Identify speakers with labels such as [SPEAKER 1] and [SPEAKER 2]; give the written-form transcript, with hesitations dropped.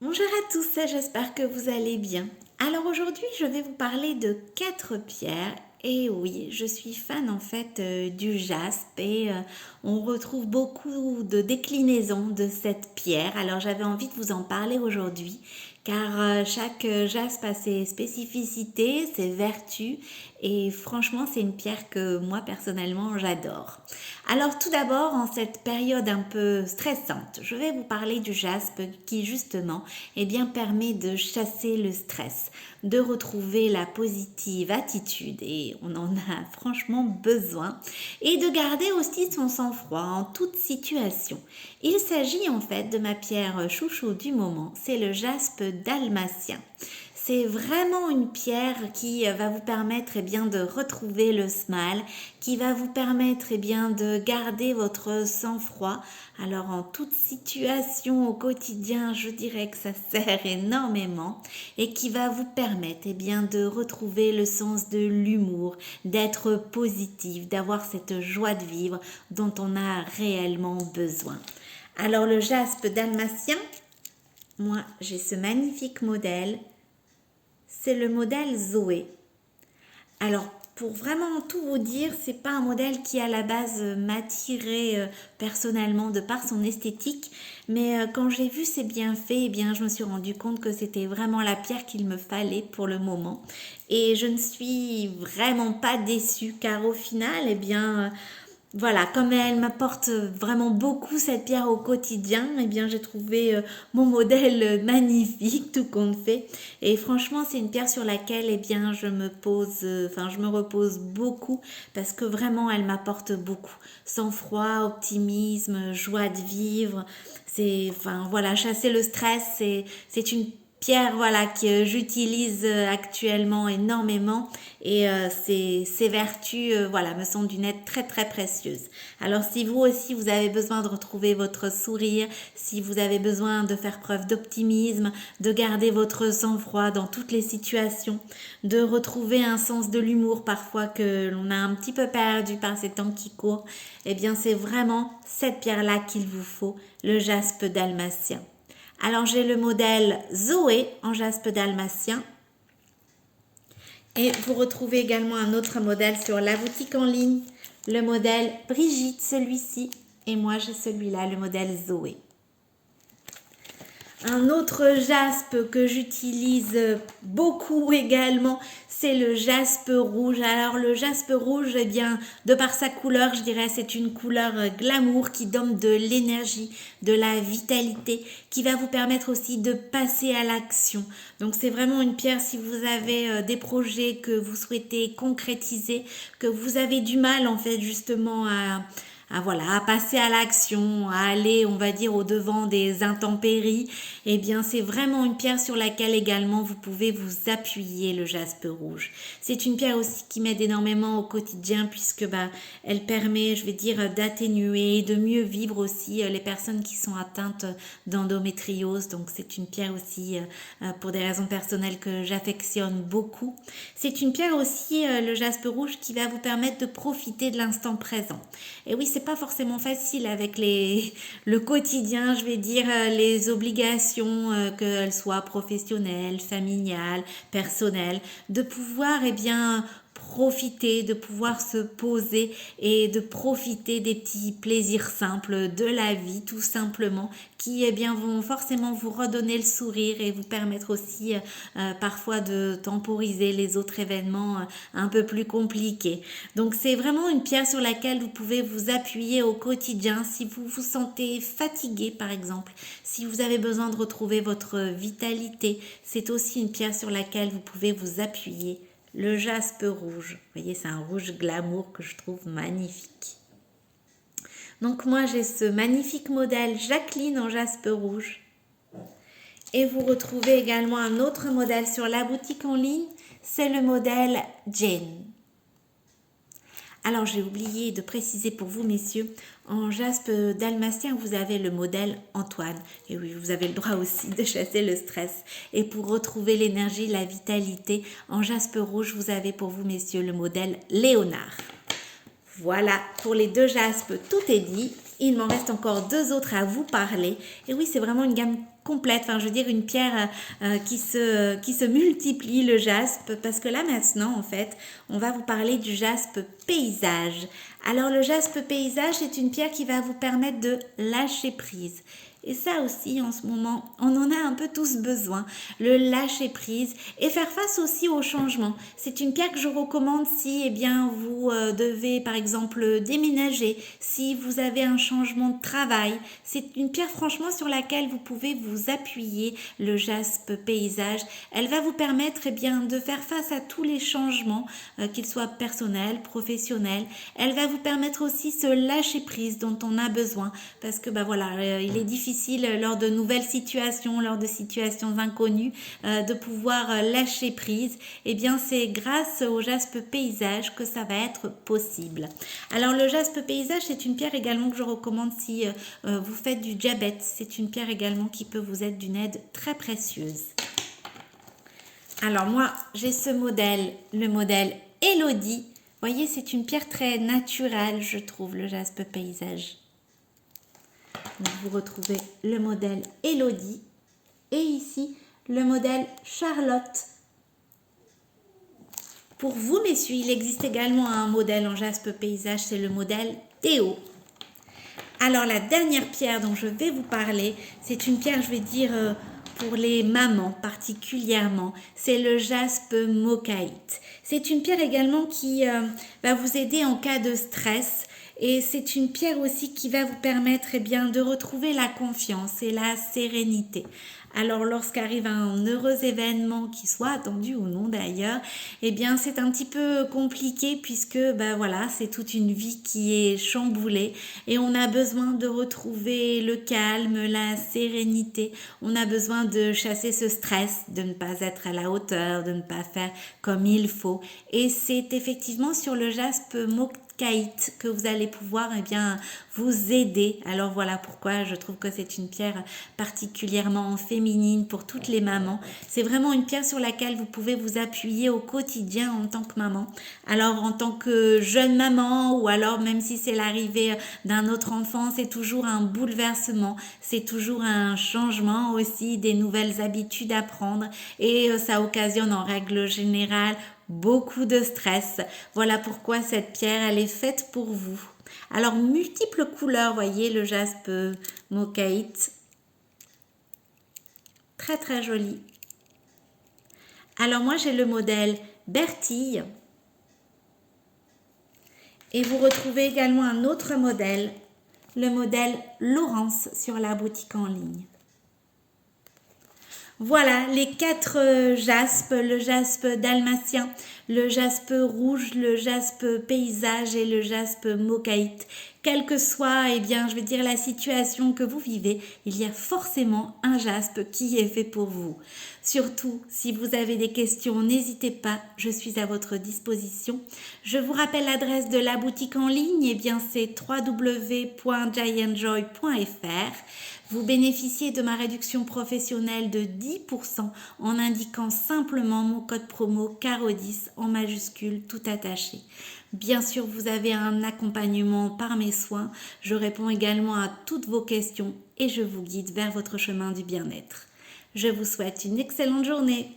[SPEAKER 1] Bonjour à tous, j'espère que vous allez bien. Alors aujourd'hui, je vais vous parler de 4 pierres. Et oui, je suis fan en fait du jaspe et on retrouve beaucoup de déclinaisons de cette pierre. Alors j'avais envie de vous en parler aujourd'hui car chaque jaspe a ses spécificités, ses vertus et franchement c'est une pierre que moi personnellement j'adore. Alors tout d'abord, en cette période un peu stressante, je vais vous parler du jaspe qui justement permet de chasser le stress, de retrouver la positive attitude et on en a franchement besoin et de garder aussi son sang-froid en toute situation. Il s'agit en fait de ma pierre chouchou du moment, c'est le jaspe dalmatien. C'est vraiment une pierre qui va vous permettre de retrouver le smile, qui va vous permettre de garder votre sang-froid. Alors en toute situation au quotidien, je dirais que ça sert énormément et qui va vous permettre de retrouver le sens de l'humour, d'être positif, d'avoir cette joie de vivre dont on a réellement besoin. Alors le jaspe dalmatien, moi j'ai ce magnifique modèle. C'est le modèle Zoé. Alors, pour vraiment tout vous dire, c'est pas un modèle qui à la base m'attirait personnellement de par son esthétique, mais quand j'ai vu ses bienfaits, je me suis rendu compte que c'était vraiment la pierre qu'il me fallait pour le moment. Et je ne suis vraiment pas déçue car au final, voilà, comme elle m'apporte vraiment beaucoup cette pierre au quotidien, j'ai trouvé mon modèle magnifique, tout compte fait. Et franchement, c'est une pierre sur laquelle je me pose, je me repose beaucoup parce que vraiment, elle m'apporte beaucoup. Sang-froid, optimisme, joie de vivre. Voilà, chasser le stress, c'est une pierre voilà que j'utilise actuellement énormément et ses vertus voilà me sont d'une aide très très précieuse. Alors si vous aussi vous avez besoin de retrouver votre sourire, si vous avez besoin de faire preuve d'optimisme, de garder votre sang-froid dans toutes les situations, de retrouver un sens de l'humour parfois que l'on a un petit peu perdu par ces temps qui courent, c'est vraiment cette pierre là qu'il vous faut, le jaspe dalmatien. Alors j'ai le modèle Zoé en jaspe dalmatien. Et vous retrouvez également un autre modèle sur la boutique en ligne, le modèle Brigitte, celui-ci. Et moi j'ai celui-là, le modèle Zoé. Un autre jaspe que j'utilise beaucoup également, c'est le jaspe rouge. Alors le jaspe rouge, de par sa couleur, je dirais c'est une couleur glamour qui donne de l'énergie, de la vitalité, qui va vous permettre aussi de passer à l'action. Donc c'est vraiment une pierre si vous avez des projets que vous souhaitez concrétiser, que vous avez du mal en fait justement à passer à l'action, à aller, on va dire, au devant des intempéries, c'est vraiment une pierre sur laquelle également vous pouvez vous appuyer, le jaspe rouge. C'est une pierre aussi qui m'aide énormément au quotidien puisque elle permet, je vais dire, d'atténuer, de mieux vivre aussi les personnes qui sont atteintes d'endométriose. Donc c'est une pierre aussi pour des raisons personnelles que j'affectionne beaucoup. C'est une pierre aussi, le jaspe rouge, qui va vous permettre de profiter de l'instant présent. Et oui, c'est pas forcément facile avec le quotidien, je vais dire, les obligations, qu'elles soient professionnelles, familiales, personnelles, de pouvoir, profiter, de pouvoir se poser et de profiter des petits plaisirs simples de la vie, tout simplement, qui vont forcément vous redonner le sourire et vous permettre aussi parfois de temporiser les autres événements un peu plus compliqués. Donc c'est vraiment une pierre sur laquelle vous pouvez vous appuyer au quotidien si vous vous sentez fatigué par exemple, si vous avez besoin de retrouver votre vitalité, c'est aussi une pierre sur laquelle vous pouvez vous appuyer. Le jaspe rouge, vous voyez, c'est un rouge glamour que je trouve magnifique. Donc moi j'ai ce magnifique modèle Jacqueline en jaspe rouge. Et vous retrouvez également un autre modèle sur la boutique en ligne, c'est le modèle Jane. Alors j'ai oublié de préciser pour vous messieurs, en jaspe dalmatien vous avez le modèle Antoine. Et oui, vous avez le droit aussi de chasser le stress. Et pour retrouver l'énergie, la vitalité, en jaspe rouge vous avez pour vous messieurs le modèle Léonard. Voilà, pour les 2 jaspes, tout est dit. Il m'en reste encore 2 autres à vous parler. Et oui, c'est vraiment une gamme complète, enfin je veux dire une pierre qui se multiplie, le jaspe, parce que là maintenant en fait on va vous parler du jaspe paysage. Alors le jaspe paysage c'est une pierre qui va vous permettre de lâcher prise. Et ça aussi, en ce moment, on en a un peu tous besoin, le lâcher prise et faire face aussi au changement. C'est une pierre que je recommande si eh bien, vous devez, par exemple, déménager, si vous avez un changement de travail. C'est une pierre, franchement, sur laquelle vous pouvez vous appuyer, le jaspe paysage. Elle va vous permettre eh bien, de faire face à tous les changements, qu'ils soient personnels, professionnels. Elle va vous permettre aussi ce lâcher prise dont on a besoin parce que, bah voilà, il est difficile lors de nouvelles situations, lors de situations inconnues, de pouvoir lâcher prise. Eh bien, c'est grâce au jaspe paysage que ça va être possible. Alors, le jaspe paysage, c'est une pierre également que je recommande si vous faites du diabète. C'est une pierre également qui peut vous être d'une aide très précieuse. Alors, moi, j'ai ce modèle, le modèle Elodie. Vous voyez, c'est une pierre très naturelle, je trouve, le jaspe paysage. Donc, vous retrouvez le modèle Elodie et ici le modèle Charlotte. Pour vous, messieurs, il existe également un modèle en jaspe paysage, c'est le modèle Théo. Alors, la dernière pierre dont je vais vous parler, c'est une pierre, je vais dire, pour les mamans particulièrement, c'est le jaspe mochaïte. C'est une pierre également qui va vous aider en cas de stress. Et c'est une pierre aussi qui va vous permettre eh bien, de retrouver la confiance et la sérénité. Alors lorsqu'arrive un heureux événement qui soit attendu ou non d'ailleurs, eh bien c'est un petit peu compliqué puisque ben voilà, c'est toute une vie qui est chamboulée et on a besoin de retrouver le calme, la sérénité. On a besoin de chasser ce stress, de ne pas être à la hauteur, de ne pas faire comme il faut. Et c'est effectivement sur le jaspe mochaïte que vous allez pouvoir eh bien, vous aider. Alors voilà pourquoi je trouve que c'est une pierre particulièrement féminine pour toutes les mamans. C'est vraiment une pierre sur laquelle vous pouvez vous appuyer au quotidien en tant que maman. Alors en tant que jeune maman ou alors même si c'est l'arrivée d'un autre enfant, c'est toujours un bouleversement, c'est toujours un changement aussi, des nouvelles habitudes à prendre et ça occasionne en règle générale beaucoup de stress. Voilà pourquoi cette pierre, elle est faite pour vous. Alors, multiples couleurs, voyez, le jaspe mochaïte. Très, très joli. Alors, moi, j'ai le modèle Bertille. Et vous retrouvez également un autre modèle, le modèle Laurence sur la boutique en ligne. Voilà les 4 jaspes, le jaspe dalmatien, le jaspe rouge, le jaspe paysage et le jaspe mochaïte. Quelle que soit, eh bien, je vais dire la situation que vous vivez, il y a forcément un jaspe qui est fait pour vous. Surtout, si vous avez des questions, n'hésitez pas, je suis à votre disposition. Je vous rappelle l'adresse de la boutique en ligne, eh bien, c'est www.giantjoy.fr. Vous bénéficiez de ma réduction professionnelle de 10% en indiquant simplement mon code promo CARO10 en majuscule tout attaché. Bien sûr, vous avez un accompagnement par mes soins. Je réponds également à toutes vos questions et je vous guide vers votre chemin du bien-être. Je vous souhaite une excellente journée.